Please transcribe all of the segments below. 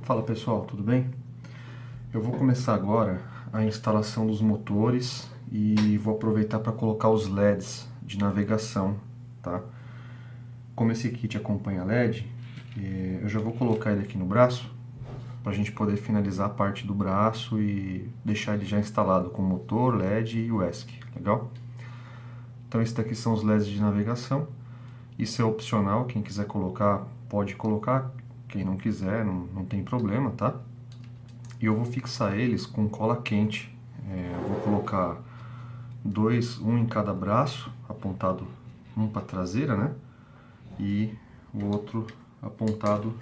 Fala pessoal, tudo bem? Eu vou começar agora a instalação dos motores e vou aproveitar para colocar os LEDs de navegação, tá? Como esse kit acompanha LED, eu já vou colocar ele aqui no braço para a gente poder finalizar a parte do braço e deixar ele já instalado com motor, LED e UESC, legal? Então esses daqui são os LEDs de navegação. Isso é opcional, quem quiser colocar pode colocar, quem não quiser não tem problema, tá? E eu vou fixar eles com cola quente. Eu vou colocar um em cada braço, apontado um para a traseira, né? E o outro apontado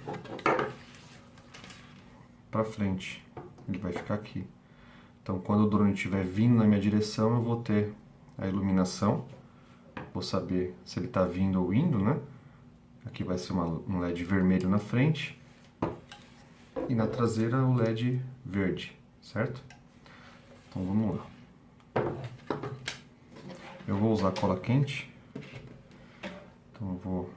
para frente. Ele vai ficar aqui. Então, quando o drone estiver vindo na minha direção, eu vou ter a iluminação. Vou saber se ele está vindo ou indo, né? Aqui vai ser um LED vermelho na frente. E na traseira o LED verde, certo? Então vamos lá. Eu vou usar cola quente. Então eu vou...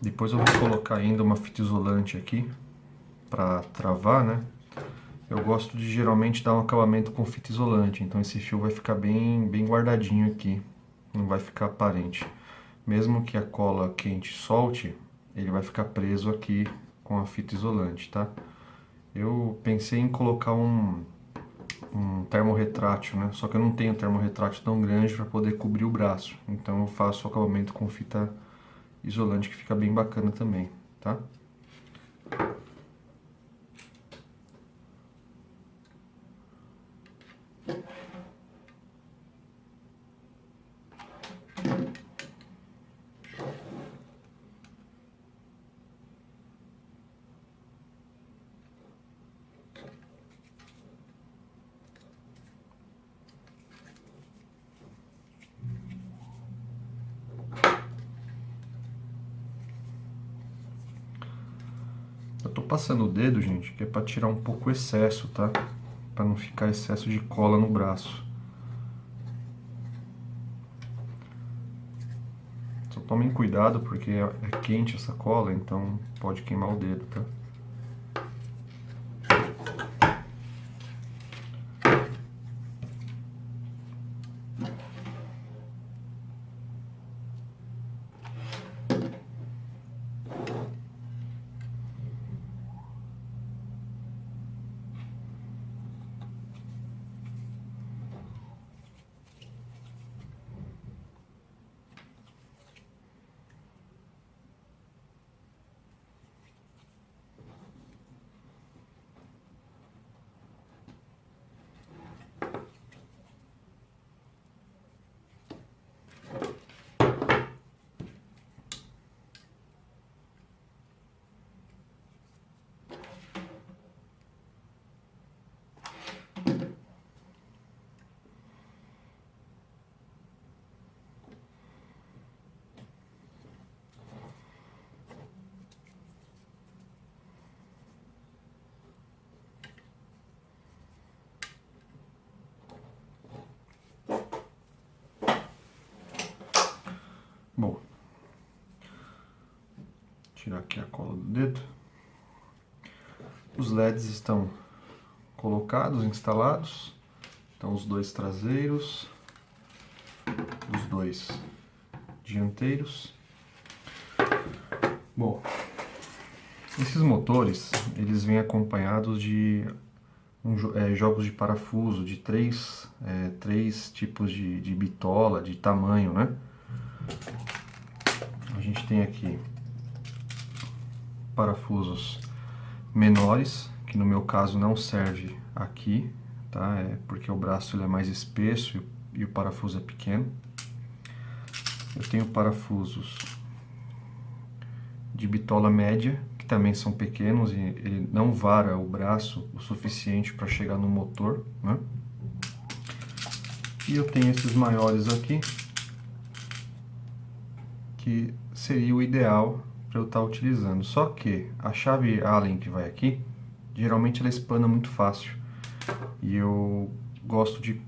Depois eu vou colocar ainda uma fita isolante aqui para travar, né? Eu gosto de geralmente dar um acabamento com fita isolante, então esse fio vai ficar bem guardadinho aqui, não vai ficar aparente. Mesmo que a cola quente solte, ele vai ficar preso aqui com a fita isolante, tá? Eu pensei em colocar um termorretrátil, né? Só que eu não tenho termorretrátil tão grande para poder cobrir o braço, então eu faço o acabamento com fita isolante que fica bem bacana também, tá? Eu tô passando o dedo, gente, que é para tirar um pouco o excesso, tá? Para não ficar excesso de cola no braço. Só tomem cuidado porque é quente essa cola, então pode queimar o dedo, tá? Bom, tirar aqui a cola do dedo. Os LEDs estão colocados, instalados. Então os dois traseiros, os dois dianteiros. Bom, esses motores, eles vêm acompanhados de jogos de parafuso, de três tipos de bitola, de tamanho, né? A gente tem aqui parafusos menores, que no meu caso não serve aqui, tá? Porque o braço ele é mais espesso e o parafuso é pequeno. Eu tenho parafusos de bitola média, que também são pequenos e ele não vara o braço o suficiente para chegar no motor, né? E eu tenho esses maiores aqui, que seria o ideal para eu estar utilizando. Só que a chave Allen que vai aqui, geralmente ela espana muito fácil. E eu gosto de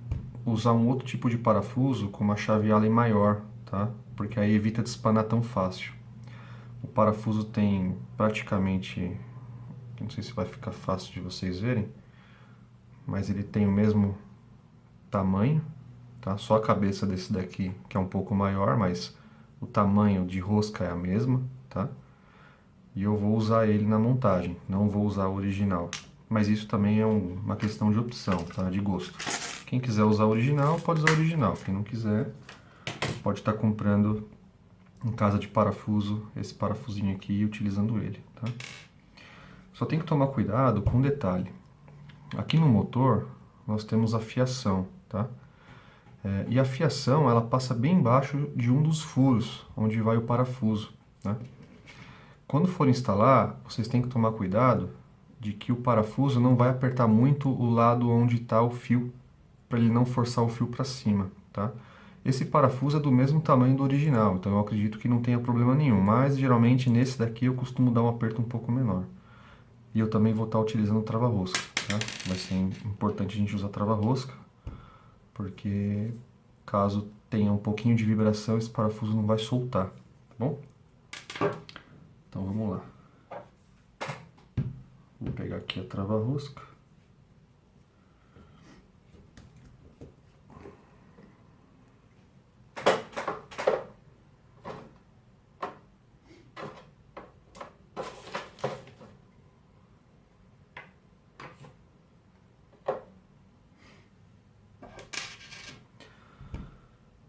usar um outro tipo de parafuso com uma chave Allen maior, tá? Porque aí evita de espanar tão fácil. O parafuso tem praticamente, não sei se vai ficar fácil de vocês verem, mas ele tem o mesmo tamanho, tá? Só a cabeça desse daqui que é um pouco maior, mas o tamanho de rosca é a mesma, tá? E eu vou usar ele na montagem, não vou usar o original. Mas isso também é uma questão de opção, tá? De gosto. Quem quiser usar o original, pode usar o original. Quem não quiser, pode estar comprando em casa de parafuso, esse parafusinho aqui e utilizando ele, tá? Só tem que tomar cuidado com um detalhe. Aqui no motor, nós temos a fiação, tá? E a fiação, ela passa bem embaixo de um dos furos, onde vai o parafuso, né? Quando for instalar, vocês têm que tomar cuidado de que o parafuso não vai apertar muito o lado onde está o fio, para ele não forçar o fio para cima, tá? Esse parafuso é do mesmo tamanho do original, então eu acredito que não tenha problema nenhum, mas geralmente nesse daqui eu costumo dar um aperto um pouco menor. E eu também vou estar utilizando trava-rosca, tá? Vai ser importante a gente usar trava-rosca, porque caso tenha um pouquinho de vibração, esse parafuso não vai soltar, tá bom? Então vamos lá. Vou pegar aqui a trava-rosca.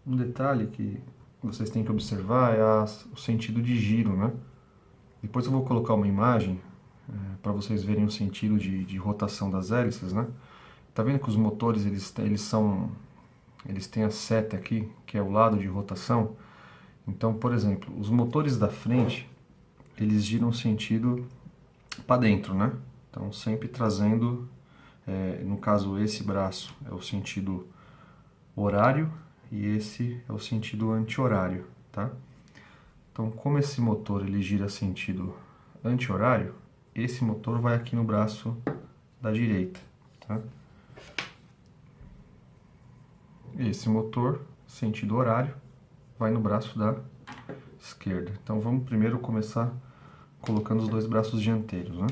Um detalhe que vocês têm que observar é o sentido de giro, né? Depois eu vou colocar uma imagem para vocês verem o sentido de rotação das hélices, né? Tá vendo que os motores eles têm a seta aqui, que é o lado de rotação? Então, por exemplo, os motores da frente, eles giram sentido para dentro, né? Então, sempre trazendo, no caso, esse braço é o sentido horário e esse é o sentido anti-horário, tá? Então, como esse motor ele gira sentido anti-horário, esse motor vai aqui no braço da direita, tá? Esse motor, sentido horário, vai no braço da esquerda. Então, vamos primeiro começar colocando os dois braços dianteiros, né?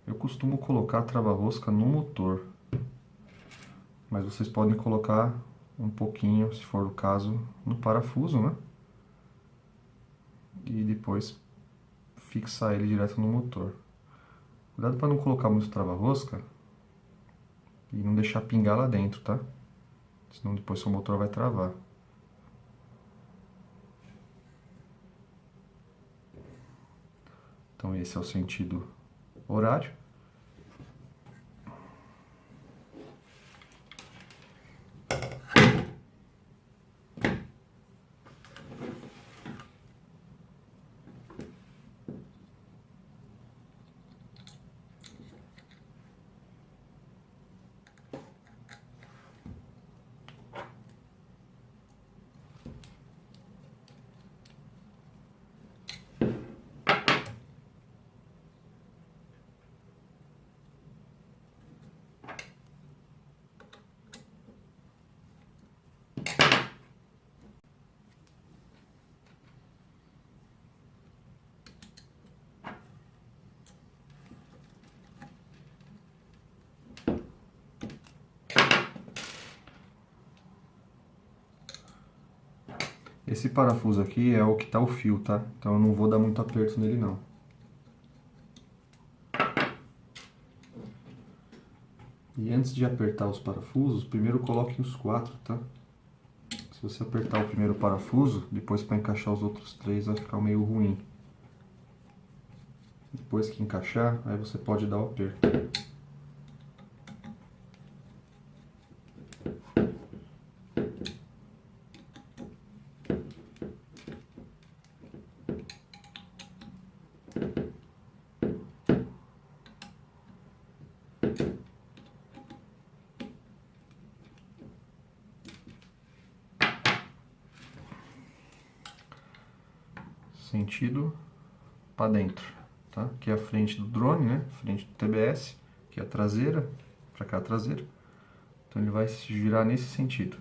Eu costumo colocar a trava-rosca no motor, mas vocês podem colocar um pouquinho, se for o caso, no parafuso, né? E depois fixar ele direto no motor. Cuidado para não colocar muito trava-rosca e não deixar pingar lá dentro, tá? Senão depois seu motor vai travar. Então esse é o sentido horário. Esse parafuso aqui é o que tá o fio, tá? Então eu não vou dar muito aperto nele não. E antes de apertar os parafusos, primeiro coloque os 4, tá? Se você apertar o primeiro parafuso, depois para encaixar os outros 3 vai ficar meio ruim. Depois que encaixar, aí você pode dar o aperto. sentido para dentro, tá? Aqui é a frente do drone, né? Frente do TBS, aqui é a traseira, para cá a traseira. Então ele vai se girar nesse sentido,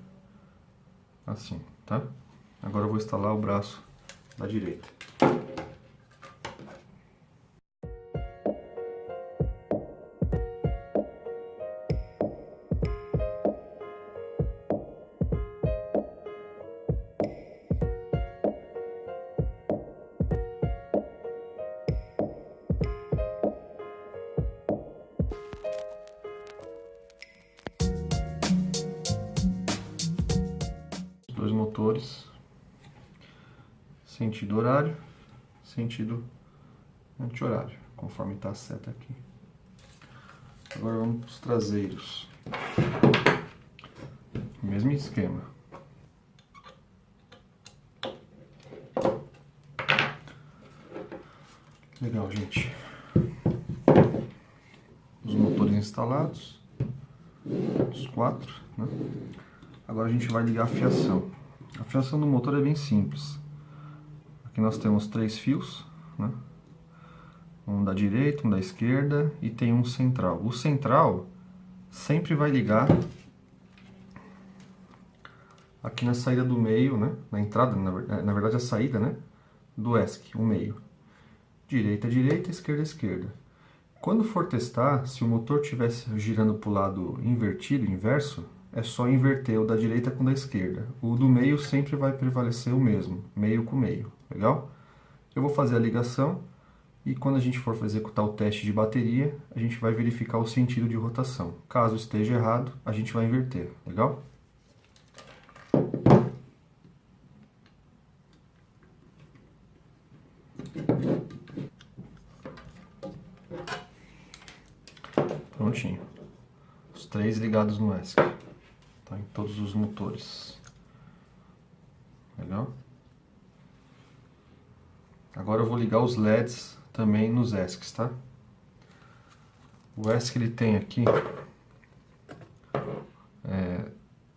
assim, tá? Agora eu vou instalar o braço da direita. Dois motores, sentido horário, sentido anti-horário, conforme está a seta aqui. Agora vamos para os traseiros. Mesmo esquema. Legal, gente. Os motores instalados, os 4, né? Agora a gente vai ligar a fiação. A fiação do motor é bem simples. Aqui nós temos 3 fios, né? Um da direita, um da esquerda e tem um central. O central sempre vai ligar aqui na saída do meio, né? Na entrada, na verdade a saída, né? Do ESC, o meio. Direita, direita, esquerda, esquerda. Quando for testar, se o motor estiver girando para o lado invertido, inverso, é só inverter o da direita com o da esquerda. O do meio sempre vai prevalecer o mesmo, meio com meio, legal? Eu vou fazer a ligação e quando a gente for executar o teste de bateria, a gente vai verificar o sentido de rotação. Caso esteja errado, a gente vai inverter, legal? Prontinho. Os 3 ligados no ESC. Tá em todos os motores. Legal? Agora eu vou ligar os LEDs também nos ESCs, tá? O ESC ele tem aqui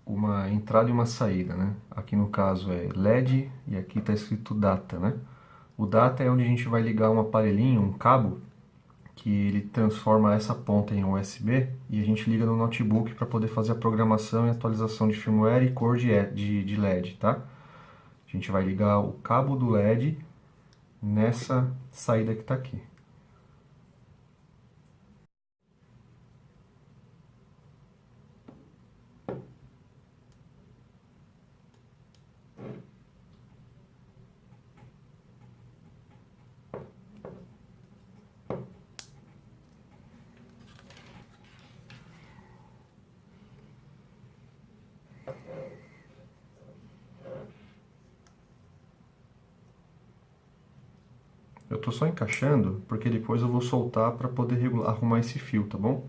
uma entrada e uma saída, né? Aqui no caso é LED e aqui está escrito data, né? O data é onde a gente vai ligar um aparelhinho, um cabo, que ele transforma essa ponta em USB e a gente liga no notebook para poder fazer a programação e atualização de firmware e cor de LED, tá? A gente vai ligar o cabo do LED nessa saída que está aqui. Eu tô só encaixando porque depois eu vou soltar para poder arrumar esse fio, tá bom?